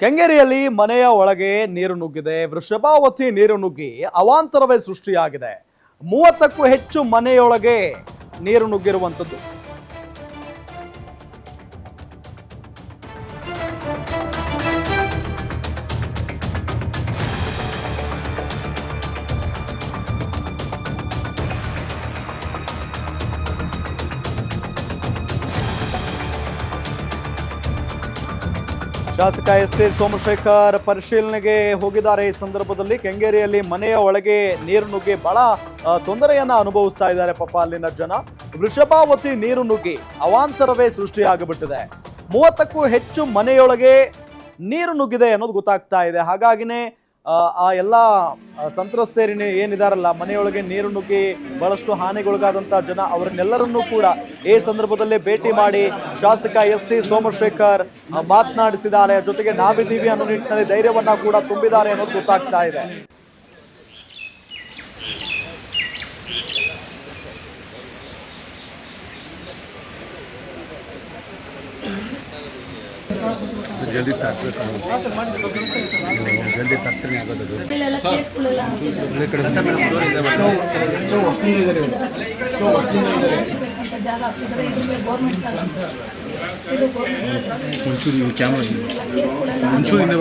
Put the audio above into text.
ಕೆಂಗೇರಿಯಲ್ಲಿ ಮನೆಯ ಒಳಗೆ ನೀರು ನುಗ್ಗಿದೆ. ವೃಷಭಾವತಿ ನೀರು ನುಗ್ಗಿ ಅವಾಂತರವೇ ಸೃಷ್ಟಿಯಾಗಿದೆ. 30ಕ್ಕೂ ಹೆಚ್ಚು ಮನೆಯೊಳಗೆ ನೀರು ನುಗ್ಗಿರುವಂತದ್ದು. ಶಾಸಕ ಎಸ್.ಟಿ. ಸೋಮಶೇಖರ್ ಪರಿಶೀಲನೆಗೆ ಹೋಗಿದ್ದಾರೆ. ಈ ಸಂದರ್ಭದಲ್ಲಿ ಕೆಂಗೇರಿಯಲ್ಲಿ ಮನೆಯ ಒಳಗೆ ನೀರು ನುಗ್ಗಿ ಬಹಳ ತೊಂದರೆಯನ್ನ ಅನುಭವಿಸ್ತಾ ಇದ್ದಾರೆ ಪಾಪ ಅಲ್ಲಿನ ಜನ. ವೃಷಭಾವತಿ ನೀರು ನುಗ್ಗಿ ಅವಾಂತರವೇ ಸೃಷ್ಟಿಯಾಗಿಬಿಟ್ಟಿದೆ. 30ಕ್ಕೂ ಹೆಚ್ಚು ಮನೆಯೊಳಗೆ ನೀರು ನುಗ್ಗಿದೆ ಅನ್ನೋದು ಗೊತ್ತಾಗ್ತಾ ಇದೆ. ಹಾಗಾಗಿನೇ ಆ ಎಲ್ಲ ಸಂತ್ರಸ್ತೇರಿನ ಏನಿದಾರಲ್ಲ, ಮನೆಯೊಳಗೆ ನೀರು ನುಗ್ಗಿ ಬಹಳಷ್ಟು ಹಾನಿಗೊಳಗಾದಂತಹ ಜನ, ಅವರನ್ನೆಲ್ಲರನ್ನೂ ಕೂಡ ಈ ಸಂದರ್ಭದಲ್ಲಿ ಭೇಟಿ ಮಾಡಿ ಶಾಸಕ ಎಸ್.ಟಿ. ಸೋಮಶೇಖರ್ ಮಾತನಾಡಿಸಿದ್ದಾರೆ. ಜೊತೆಗೆ ನಾವಿದ್ದೀವಿ ಅನ್ನೋ ನಿಟ್ಟಿನಲ್ಲಿ ಧೈರ್ಯವನ್ನ ಕೂಡ ತುಂಬಿದ್ದಾರೆ ಅನ್ನೋದು ಗೊತ್ತಾಗ್ತಾ ಇದೆ. ಜಲ್ದಿ ಜಲ್ದಿ ತರಿಸ್ತೀನಿ ಆಗೋದು. ಒಂಚೂರು ಕ್ಯಾಮ್ರಾ ಒಂಚೂರು ಹಿಂದೆ